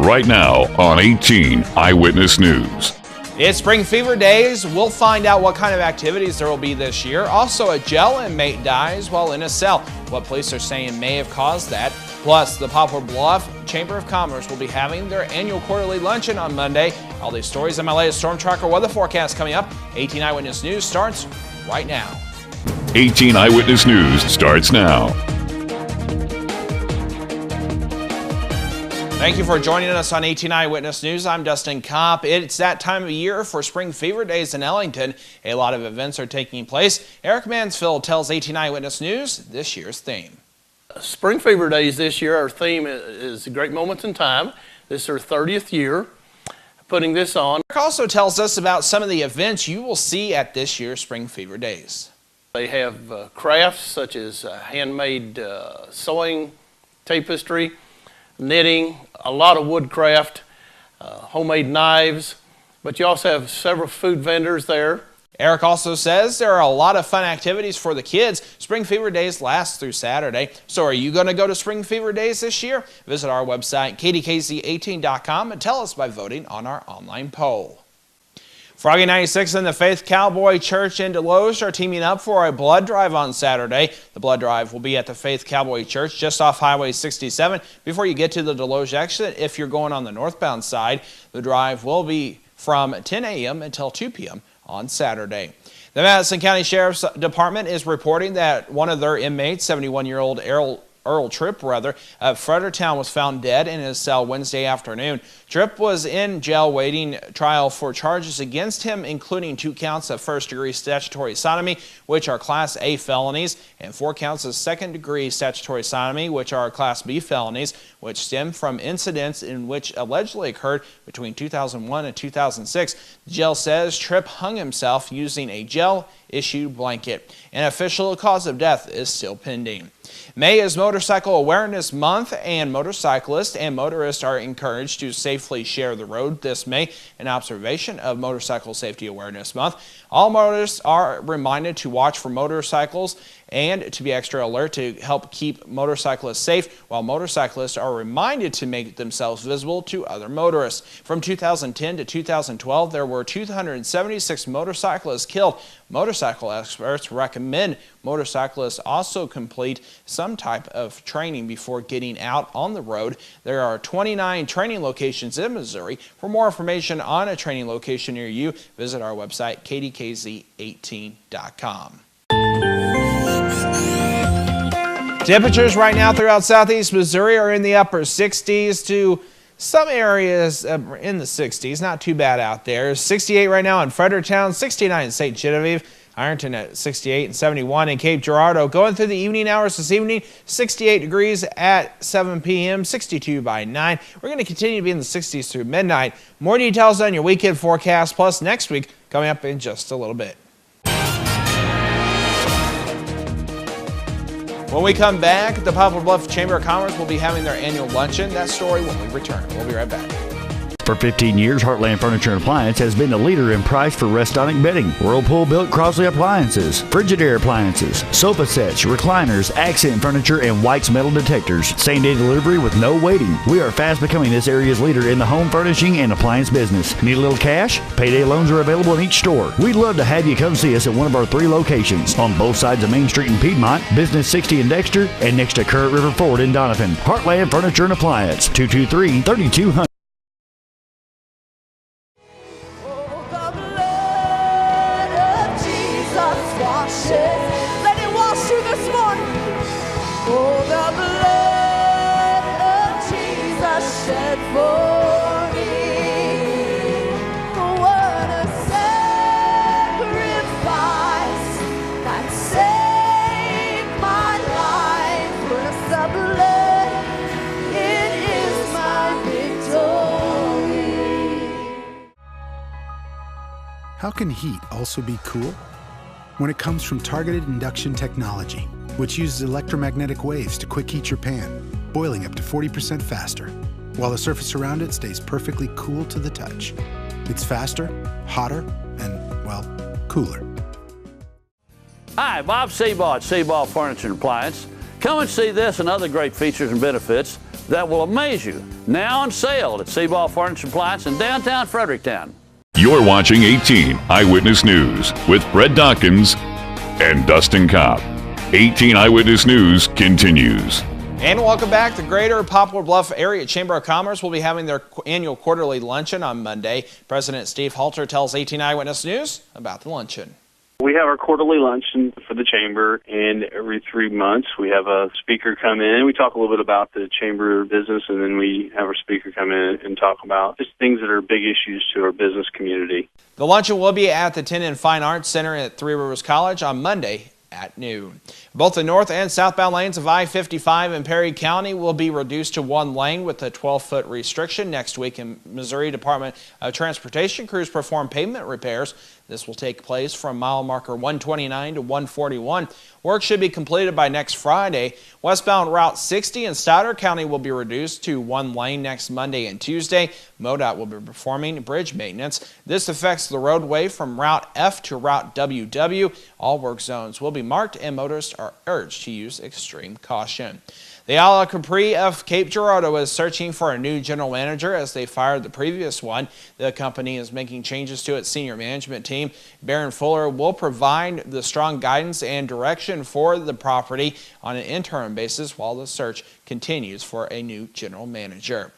right now on 18 Eyewitness News. It's Spring Fever Days. We'll find out what kind of activities there will be this year. Also, a jail inmate dies while in a cell. What police are saying may have caused that. Plus, the Poplar Bluff Chamber of Commerce will be having their annual quarterly luncheon on Monday. All these stories and my latest storm tracker weather forecast coming up. 18 Eyewitness News starts right now. 18 Eyewitness News starts now. Thank you for joining us on 18 Eyewitness News. I'm Dustin Kopp. It's that time of year for Spring Fever Days in Ellington. A lot of events are taking place. Eric Mansfield tells 18 Eyewitness News this year's theme. Spring Fever Days this year, our theme is Great Moments in Time. This is our 30th year putting this on. Eric also tells us about some of the events you will see at this year's Spring Fever Days. They have crafts such as handmade sewing, tapestry, knitting, a lot of woodcraft, homemade knives, but you also have several food vendors there. Eric also says there are a lot of fun activities for the kids. Spring Fever Days last through Saturday. So are you going to go to Spring Fever Days this year? Visit our website, KDKZ18.com, and tell us by voting on our online poll. Froggy 96 and the Faith Cowboy Church in Deloge are teaming up for a blood drive on Saturday. The blood drive will be at the Faith Cowboy Church just off Highway 67 before you get to the Deloge exit. If you're going on the northbound side, the drive will be from 10 a.m. until 2 p.m. on Saturday. The Madison County Sheriff's Department is reporting that one of their inmates, 71-year-old Earl Tripp, of Fredericktown, was found dead in his cell Wednesday afternoon. Tripp was in jail waiting trial for charges against him, including 2 counts of first-degree statutory sodomy, which are Class A felonies, and 4 counts of second-degree statutory sodomy, which are Class B felonies, which stem from incidents in which allegedly occurred between 2001 and 2006. The jail says Tripp hung himself using a jail-issued blanket. An official cause of death is still pending. May is Motorcycle Awareness Month, and motorcyclists and motorists are encouraged to safely share the road this May in observation of Motorcycle Safety Awareness Month. All motorists are reminded to watch for motorcycles and to be extra alert to help keep motorcyclists safe, while motorcyclists are reminded to make themselves visible to other motorists. From 2010 to 2012, there were 276 motorcyclists killed. Motorcycle experts recommend motorcyclists also complete some type of training before getting out on the road. There are 29 training locations in Missouri. For more information on a training location near you, visit our website, KDKZ18.com. Temperatures right now throughout southeast Missouri are in the upper 60s to some areas in the 60s. Not too bad out there. 68 right now in Fredericktown, 69 in St. Genevieve, Ironton at 68 and 71 in Cape Girardeau. Going through the evening hours this evening, 68 degrees at 7 p.m., 62 by 9. We're going to continue to be in the 60s through midnight. More details on your weekend forecast, plus next week coming up in just a little bit. When we come back, the Poplar Bluff Chamber of Commerce will be having their annual luncheon. That story when we return. We'll be right back. For 15 years, Heartland Furniture and Appliance has been the leader in price for Restonic bedding. Whirlpool built Crosley appliances, Frigidaire appliances, sofa sets, recliners, accent furniture, and White's metal detectors. Same-day delivery with no waiting. We are fast becoming this area's leader in the home furnishing and appliance business. Need a little cash? Payday loans are available in each store. We'd love to have you come see us at one of our 3 locations on both sides of Main Street in Piedmont, Business 60 in Dexter, and next to Current River Ford in Donovan. Heartland Furniture and Appliance, 223-3200. Let it wash you this morning. Oh, the blood of Jesus shed for me. What a sacrifice that saved my life. With the blood, it is my victory. How can heat also be cool? When it comes from targeted induction technology, which uses electromagnetic waves to quick heat your pan, boiling up to 40% faster, while the surface around it stays perfectly cool to the touch. It's faster, hotter, and, well, cooler. Hi, Bob Seabaugh at Seabaugh Furniture and Appliance. Come and see this and other great features and benefits that will amaze you. Now on sale at Seaball Furniture Appliance in downtown Fredericktown. You're watching 18 Eyewitness News with Brett Dawkins and Dustin Kopp. 18 Eyewitness News continues. And welcome back. The Greater Poplar Bluff Area Chamber of Commerce will be having their annual quarterly luncheon on Monday. President Steve Halter tells 18 Eyewitness News about the luncheon. We have our quarterly luncheon for the chamber, and every 3 months we have a speaker come in. We talk a little bit about the chamber business, and then we have our speaker come in and talk about just things that are big issues to our business community. The luncheon will be at the Tin Fine Arts Center at Three Rivers College on Monday at noon. Both the north and southbound lanes of I-55 in Perry County will be reduced to one lane with a 12-foot restriction. Next week in Missouri Department of Transportation, crews perform pavement repairs. This will take place from mile marker 129 to 141. Work should be completed by next Friday. Westbound Route 60 in Stoddard County will be reduced to one lane next Monday and Tuesday. MoDOT will be performing bridge maintenance. This affects the roadway from Route F to Route WW. All work zones will be marked and motorists are urged to use extreme caution. The Ala Capri of Cape Girardeau is searching for a new general manager as they fired the previous one. The company is making changes to its senior management team. Baron Fuller will provide the strong guidance and direction for the property on an interim basis while the search continues for a new general manager.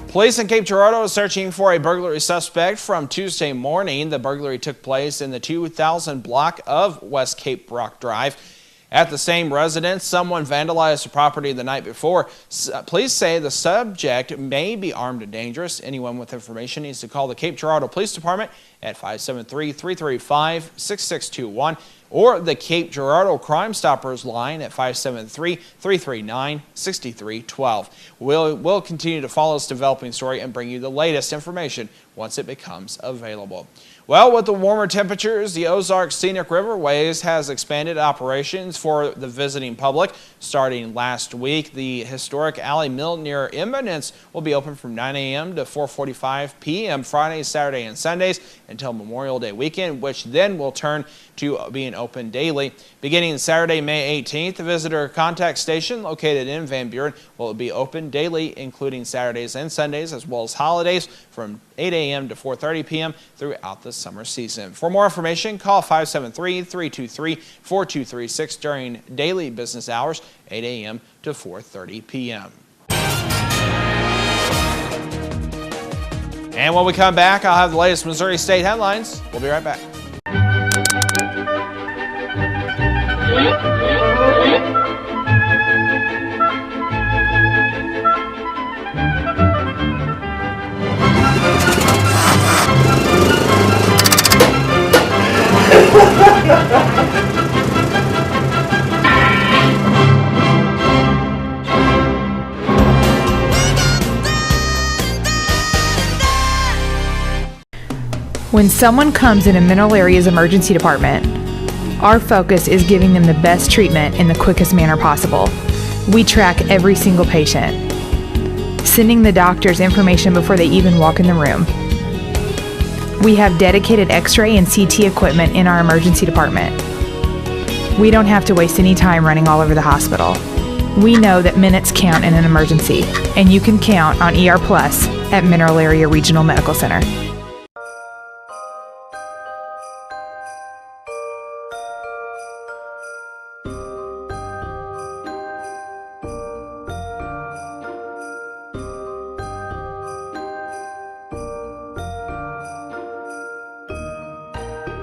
Police in Cape Girardeau is searching for a burglary suspect from Tuesday morning. The burglary took place in the 2000 block of West Cape Rock Drive. At the same residence, someone vandalized the property the night before. Police say the subject may be armed and dangerous. Anyone with information needs to call the Cape Girardeau Police Department at 573-335-6621 or the Cape Girardeau Crime Stoppers line at 573-339-6312. We'll continue to follow this developing story and bring you the latest information once it becomes available. Well, with the warmer temperatures, the Ozark Scenic Riverways has expanded operations for the visiting public. Starting last week, the historic Alley Mill near Eminence will be open from 9 a.m. to 4:45 p.m. Fridays, Saturdays, and Sundays until Memorial Day weekend, which then will turn to being open daily. Beginning Saturday, May 18th, the visitor contact station located in Van Buren will be open daily, including Saturdays and Sundays, as well as holidays from 8 a.m. to 4:30 p.m. throughout the summer season. For more information, call 573-323-4236 during daily business hours, 8 a.m. to 4:30 p.m. And when we come back, I'll have the latest Missouri State headlines. We'll be right back. When someone comes in a Mineral Area's emergency department, our focus is giving them the best treatment in the quickest manner possible. We track every single patient, sending the doctors information before they even walk in the room. We have dedicated X-ray and CT equipment in our emergency department. We don't have to waste any time running all over the hospital. We know that minutes count in an emergency, and you can count on ER Plus at Mineral Area Regional Medical Center.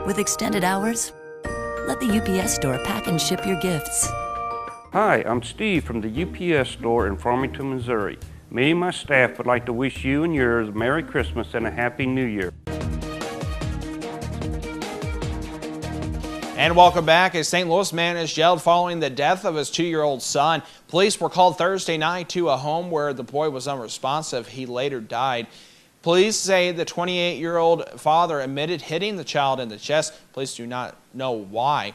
With extended hours, let the UPS store pack and ship your gifts. Hi, I'm Steve from the UPS store in Farmington, Missouri. Me and my staff would like to wish you and yours a Merry Christmas and a Happy New Year. And welcome back. A St. Louis man is jailed following the death of his 2-year-old son. Police were called Thursday night to a home where the boy was unresponsive. He later died. Police say the 28-year-old father admitted hitting the child in the chest. Police do not know why.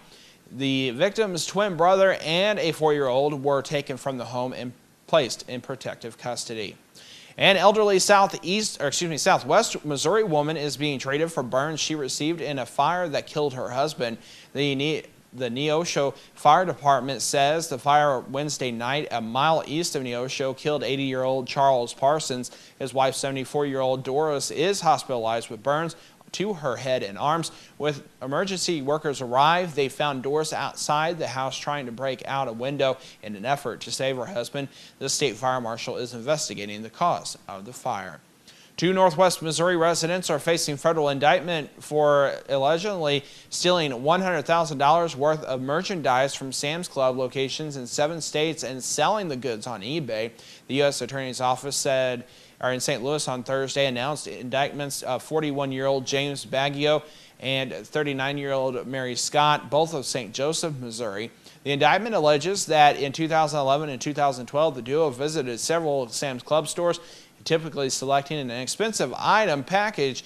The victim's twin brother and a 4-year-old were taken from the home and placed in protective custody. An elderly southwest Missouri woman is being treated for burns she received in a fire that killed her husband. The The Neosho Fire Department says the fire Wednesday night a mile east of Neosho killed 80-year-old Charles Parsons. His wife, 74-year-old Doris, is hospitalized with burns to her head and arms. When emergency workers arrived, they found Doris outside the house trying to break out a window in an effort to save her husband. The state fire marshal is investigating the cause of the fire. 2 Northwest Missouri residents are facing federal indictment for allegedly stealing $100,000 worth of merchandise from Sam's Club locations in 7 states and selling the goods on eBay. The U.S. Attorney's Office said in St. Louis on Thursday announced indictments of 41-year-old James Baggio and 39-year-old Mary Scott, both of St. Joseph, Missouri. The indictment alleges that in 2011 and 2012, the duo visited several Sam's Club stores, typically selecting an expensive item package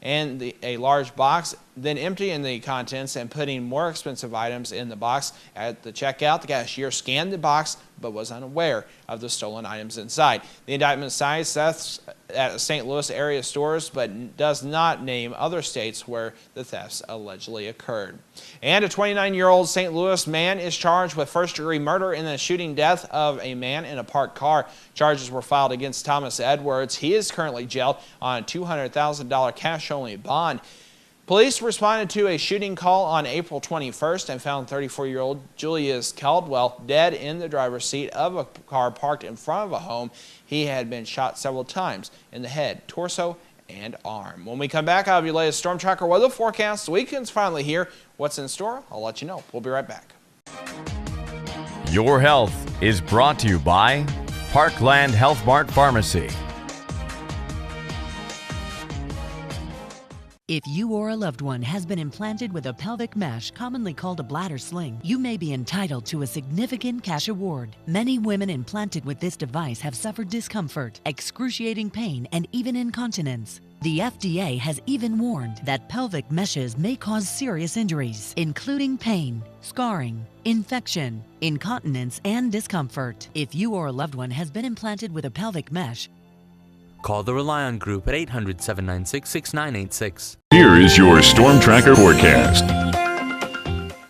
and a large box, then emptying the contents and putting more expensive items in the box. At the checkout, the cashier scanned the box but was unaware of the stolen items inside. The indictment cites thefts at St. Louis area stores but does not name other states where the thefts allegedly occurred. And a 29-year-old St. Louis man is charged with first-degree murder in the shooting death of a man in a parked car. Charges were filed against Thomas Edwards. He is currently jailed on a $200,000 cash-only bond. Police responded to a shooting call on April 21st and found 34-year-old Julius Caldwell dead in the driver's seat of a car parked in front of a home. He had been shot several times in the head, torso, and arm. When we come back, I'll have your latest Storm Tracker weather forecast. The weekend's finally here. What's in store? I'll let you know. We'll be right back. Your health is brought to you by Parkland Health Mart Pharmacy. If you or a loved one has been implanted with a pelvic mesh, commonly called a bladder sling, you may be entitled to a significant cash award. Many women implanted with this device have suffered discomfort, excruciating pain, and even incontinence. The FDA has even warned that pelvic meshes may cause serious injuries, including pain, scarring, infection, incontinence, and discomfort. If you or a loved one has been implanted with a pelvic mesh, call the Rely On Group at 800-796-6986. Here is your Storm Tracker forecast.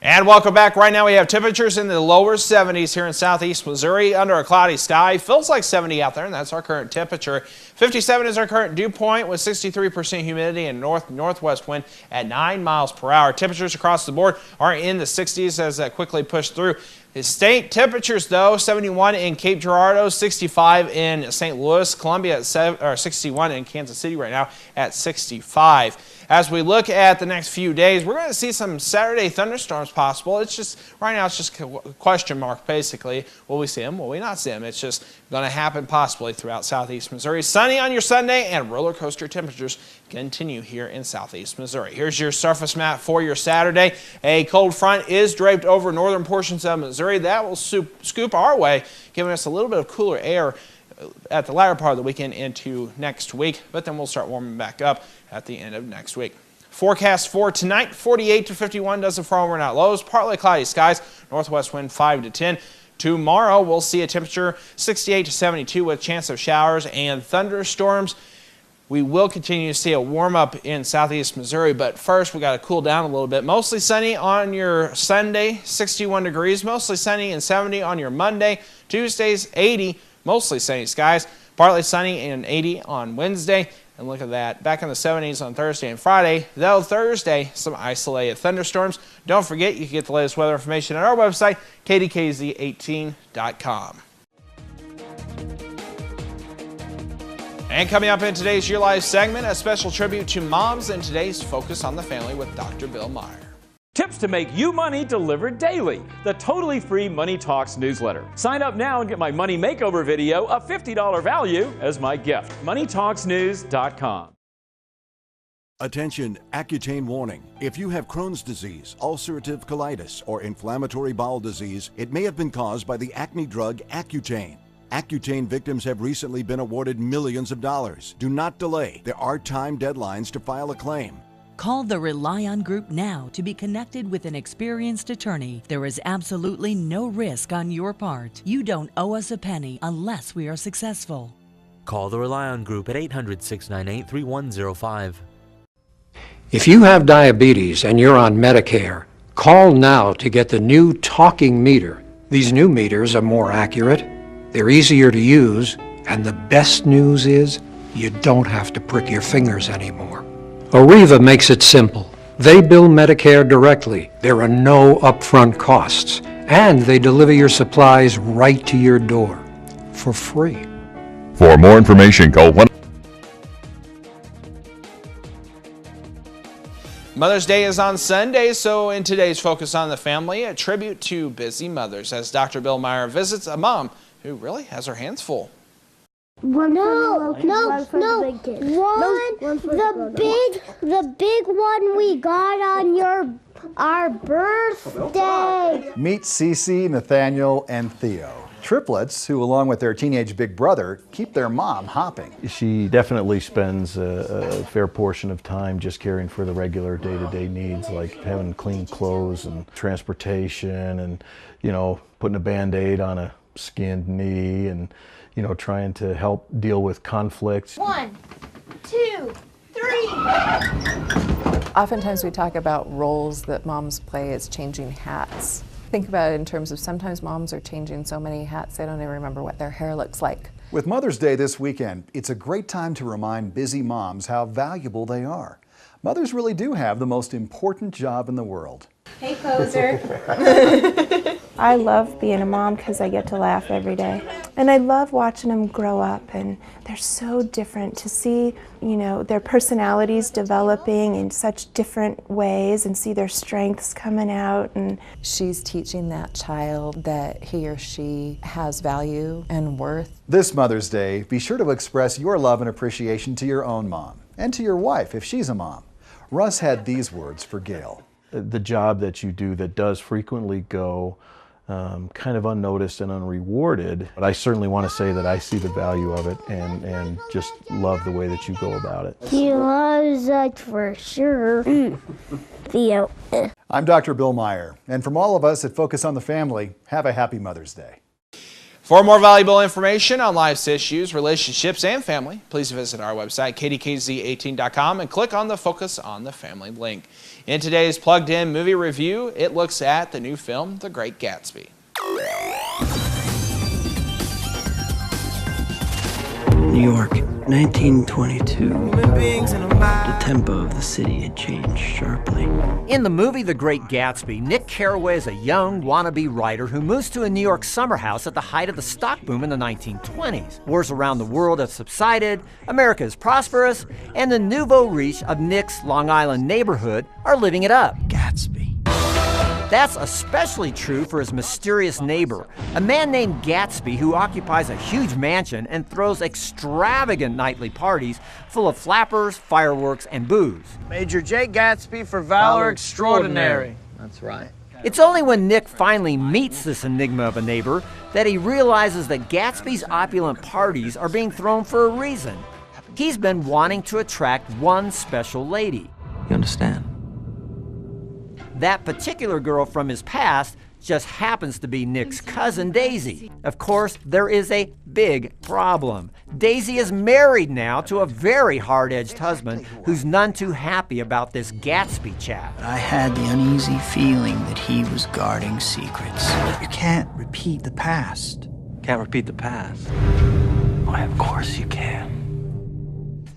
And welcome back. Right now we have temperatures in the lower 70s here in southeast Missouri under a cloudy sky. Feels like 70 out there, and that's our current temperature. 57 is our current dew point with 63% humidity and northwest wind at 9 miles per hour. Temperatures across the board are in the 60s as that quickly pushed through. The state temperatures, though, 71 in Cape Girardeau, 65 in St. Louis, Columbia at 61 in Kansas City right now at 65. As we look at the next few days, we're going to see some Saturday thunderstorms possible. It's just, right now, it's just a question mark, basically. Will we see them? Will we not see them? It's just going to happen possibly throughout southeast Missouri. Sunny on your Sunday, and roller coaster temperatures continue here in southeast Missouri. Here's your surface map for your Saturday. A cold front is draped over northern portions of Missouri. That will scoop our way, giving us a little bit of cooler air at the latter part of the weekend into next week, but then we'll start warming back up at the end of next week. Forecast for tonight, 48 to 51 dozen for overnight lows, partly cloudy skies, northwest wind 5 to 10. Tomorrow we'll see a temperature 68 to 72 with chance of showers and thunderstorms. We will continue to see a warm up in southeast Missouri, but first we got to cool down a little bit. Mostly sunny on your Sunday, 61 degrees, mostly sunny and 70 on your Monday. Tuesday's 80, mostly sunny skies, partly sunny and 80 on Wednesday. And look at that, back in the 70s on Thursday and Friday. Though Thursday, some isolated thunderstorms. Don't forget, you can get the latest weather information at our website, KDKZ18.com. And coming up in today's Your Life segment, a special tribute to moms and today's Focus on the Family with Dr. Bill Meyer. Tips to make you money delivered daily. The totally free Money Talks newsletter. Sign up now and get my money makeover video, a $50 value, as my gift. MoneyTalksNews.com. Attention, Accutane warning. If you have Crohn's disease, ulcerative colitis, or inflammatory bowel disease, it may have been caused by the acne drug Accutane. Accutane victims have recently been awarded millions of dollars. Do not delay. There are time deadlines to file a claim. Call the Rely On Group now to be connected with an experienced attorney. There is absolutely no risk on your part. You don't owe us a penny unless we are successful. Call the Rely On Group at 800-698-3105. If you have diabetes and you're on Medicare, Call now to get the new talking meter. These new meters are more accurate, they're easier to use, and the best news is you don't have to prick your fingers anymore. Arriva makes it simple. They bill Medicare directly. There are no upfront costs, and they deliver your supplies right to your door for free. For more information, call 1. Mother's Day is on Sunday, so in today's Focus on the Family, a tribute to busy mothers as Dr. Bill Meyer visits a mom who really has her hands full. The big one we got on our birthday. Meet Cece, Nathaniel, and Theo. Triplets who, along with their teenage big brother, keep their mom hopping. She definitely spends a fair portion of time just caring for the regular day-to-day needs, like having clean clothes and transportation and, putting a Band-Aid on a skinned knee and, trying to help deal with conflicts. 1, 2, 3. Oftentimes we talk about roles that moms play as changing hats. Think about it in terms of sometimes moms are changing so many hats they don't even remember what their hair looks like. With Mother's Day this weekend, it's a great time to remind busy moms how valuable they are. Mothers really do have the most important job in the world. Hey, poser. I love being a mom because I get to laugh every day. And I love watching them grow up, and they're so different to see, their personalities developing in such different ways and see their strengths coming out. And she's teaching that child that he or she has value and worth. This Mother's Day, be sure to express your love and appreciation to your own mom and to your wife if she's a mom. Russ had these words for Gail. The job that you do that does frequently go kind of unnoticed and unrewarded, but I certainly want to say that I see the value of it and just love the way that you go about it. He loves us for sure. Theo. I'm Dr. Bill Meyer, and from all of us at Focus on the Family, have a happy Mother's Day. For more valuable information on life's issues, relationships, and family, please visit our website, KDKZ18.com, and click on the Focus on the Family link. In today's Plugged In movie review, it looks at the new film, The Great Gatsby. New York, 1922. The tempo of the city had changed sharply. In the movie The Great Gatsby, Nick Carraway is a young wannabe writer who moves to a New York summer house at the height of the stock boom in the 1920s. Wars around the world have subsided, America is prosperous, and the nouveau riche of Nick's Long Island neighborhood are living it up. Gatsby. That's especially true for his mysterious neighbor, a man named Gatsby who occupies a huge mansion and throws extravagant nightly parties full of flappers, fireworks, and booze. Major J. Gatsby for valor extraordinary. That's right. It's only when Nick finally meets this enigma of a neighbor that he realizes that Gatsby's opulent parties are being thrown for a reason. He's been wanting to attract one special lady. You understand? That particular girl from his past just happens to be Nick's cousin, Daisy. Of course, there is a big problem. Daisy is married now to a very hard-edged husband who's none too happy about this Gatsby chap. I had the uneasy feeling that he was guarding secrets. You can't repeat the past. Can't repeat the past? Why, of course you can.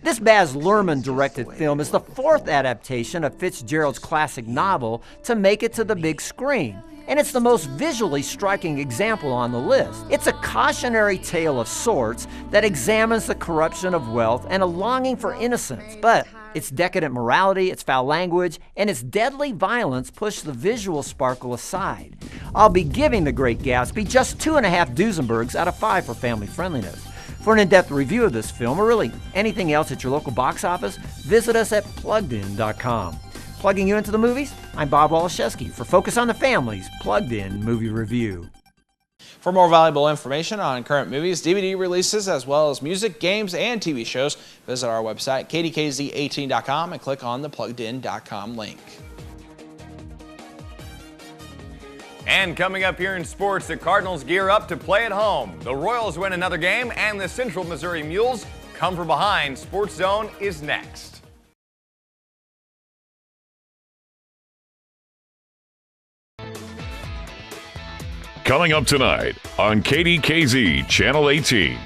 This Baz Luhrmann-directed film is the fourth adaptation of Fitzgerald's classic novel to make it to the big screen, and it's the most visually striking example on the list. It's a cautionary tale of sorts that examines the corruption of wealth and a longing for innocence, but its decadent morality, its foul language, and its deadly violence push the visual sparkle aside. I'll be giving The Great Gatsby just 2.5 Duesenbergs out of 5 for family friendliness. For an in-depth review of this film, or really anything else at your local box office, visit us at PluggedIn.com. Plugging you into the movies, I'm Bob Waliszewski for Focus on the Family's Plugged In Movie Review. For more valuable information on current movies, DVD releases, as well as music, games, and TV shows, visit our website, KDKZ18.com, and click on the PluggedIn.com link. And coming up here in sports, the Cardinals gear up to play at home. The Royals win another game, and the Central Missouri Mules come from behind. Sports Zone is next. Coming up tonight on KDKZ Channel 18.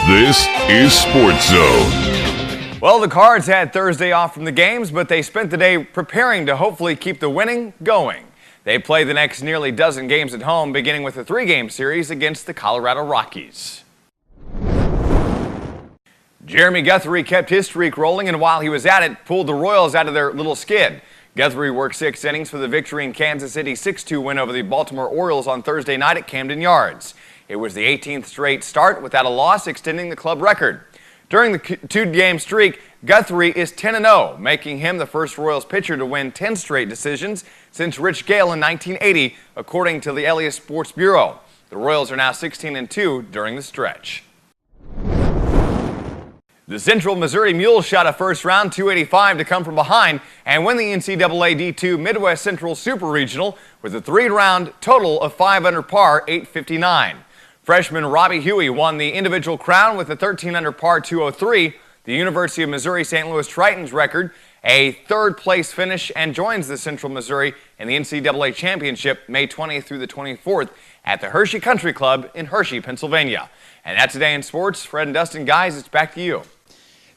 This is Sports Zone. Well, the Cards had Thursday off from the games, but they spent the day preparing to hopefully keep the winning going. They play the next nearly dozen games at home, beginning with a 3-game series against the Colorado Rockies. Jeremy Guthrie kept his streak rolling, and while he was at it, pulled the Royals out of their little skid. Guthrie worked 6 innings for the victory in Kansas City's 6-2 win over the Baltimore Orioles on Thursday night at Camden Yards. It was the 18th straight start without a loss, extending the club record. During the 2-game streak, Guthrie is 10-0, making him the first Royals pitcher to win 10 straight decisions since Rich Gale in 1980, according to the Elias Sports Bureau. The Royals are now 16-2 during the stretch. The Central Missouri Mules shot a first-round 285 to come from behind and win the NCAA D2 Midwest Central Super Regional with a 3-round total of 5 under par, 859. Freshman Robbie Huey won the individual crown with a 13 under par 203, the University of Missouri St. Louis Tritons record, a third-place finish, and joins the Central Missouri in the NCAA Championship May 20th through the 24th at the Hershey Country Club in Hershey, Pennsylvania. And that's today in sports. Fred and Dustin, guys, it's back to you.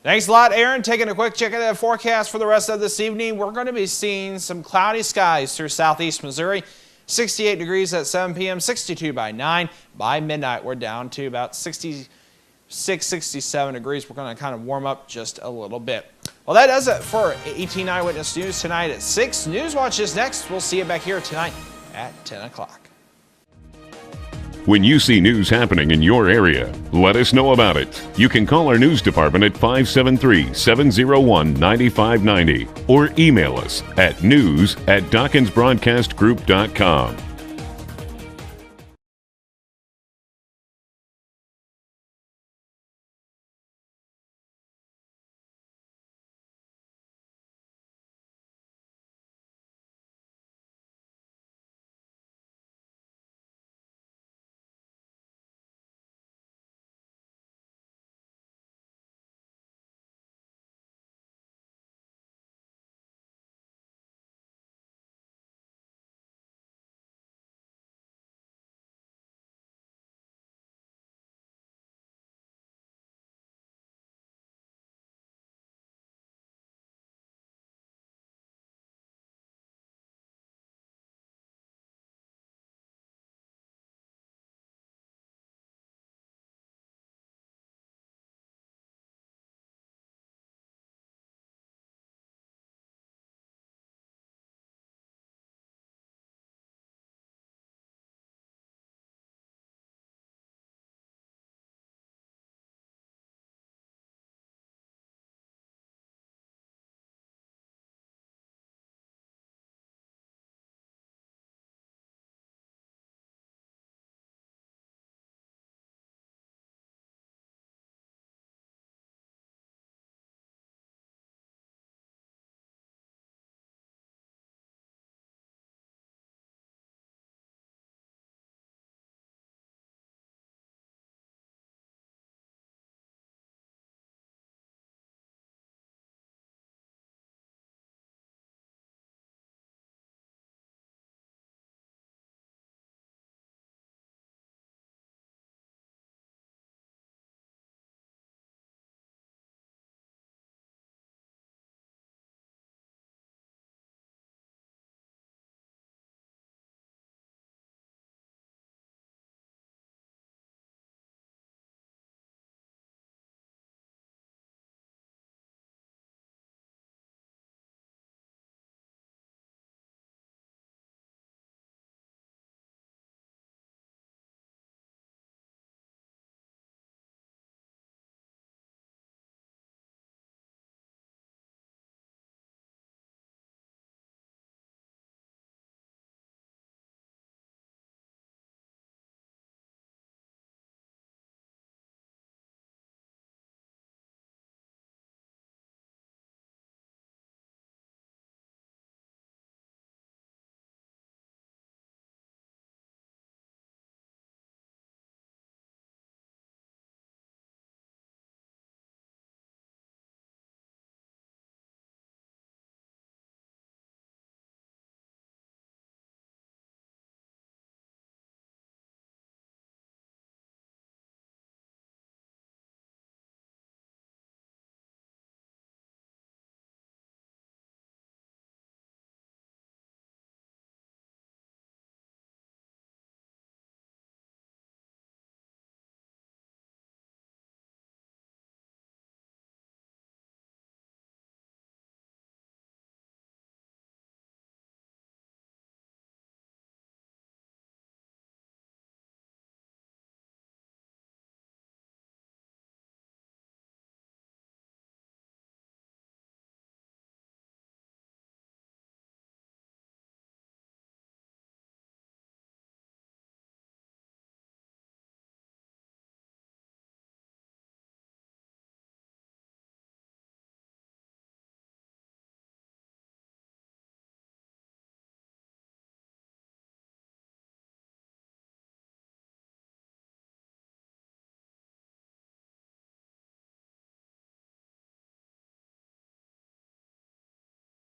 Thanks a lot, Aaron. Taking a quick check at the forecast for the rest of this evening. We're going to be seeing some cloudy skies through southeast Missouri. 68 degrees at 7 p.m., 62 by 9. By midnight, we're down to about 66, 67 degrees. We're going to kind of warm up just a little bit. Well, that does it for 18 Eyewitness News tonight at 6. Newswatch is next. We'll see you back here tonight at 10 o'clock. When you see news happening in your area, let us know about it. You can call our news department at 573-701-9590 or email us at news@DawkinsBroadcastGroup.com.